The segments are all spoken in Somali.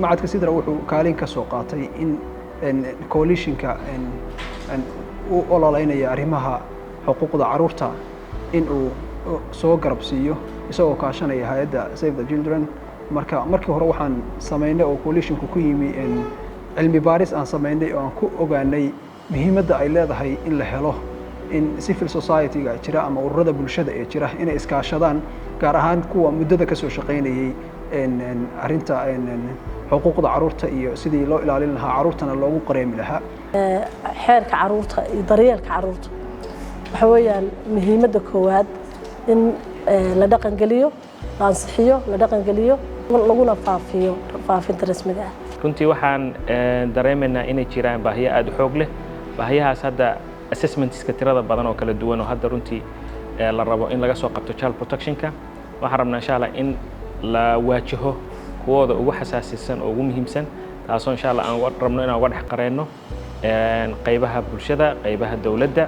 macadka sidra wuxuu kaalin ka soo qaatay in coalitionka uu ololeynaya arrimaha xuquuqda carruurta in uu soo garab siiyo isagoo kaashanaya hay'adda Save the Children markii hore waxaan sameynay oo coalitionku ku yimi cilmi baaris aan sameynay oo aan ku ogaanay muhiimadda ay leedahay in la helo in civil society-ga jira ama ururada bulshada ee jira inay iskaashadaan gaar ahaan kuwa muddada ka soo shaqeynayay arrinta xuquuqda carruurta iyo sidii loo ilaalin lahaa carruurtana loogu qareemi lahaa xeerka carruurta iyo daryeelka carruurta waxa weeyaan muhiimadda koowaad in la dhaqan geliyo la ansixiyo la dhaqan geliyo laguna faafinta rasmiga ah runtii waxaan dareemaynaa inay jiraan baahiyo aad u xoog leh baahiyahaas hadda assessmentska tirada badan oo kala duwan oo hadda runtii la rabo in laga soo qabto child protectionka waxaan rabnaa insha Allah in la waajaho kuwooda ugu xasaasisan oo ugu muhiimsan taasoo insha Allah aan rabno inaan uga dhex qareyno qaybaha bulshada qaybaha dawladda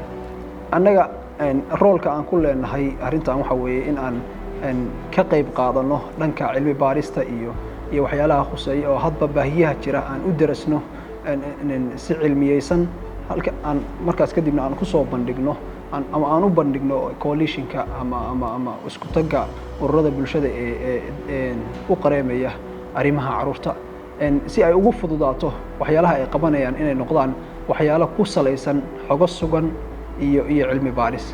annaga roolka aan ku leenahay arrintan waxa weeye in aan ka qayb qaadano dhanka cilmi baarista iyo waxyaalaha khuseeya oo hadba baahiyaha jira aan u darasno si cilmiyeysan halka aan markaas kadibna aan ku soo bandhigno ama aan u bandhigno coalitionka ama isku tagga ururada bulshada ee u qareemaya arrimaha carruurta si ay ugu fududaato waxyaalaha ay qabanayaan inay noqdaan waxyaalo ku salaysan xogo sugan iyo cilmi baaris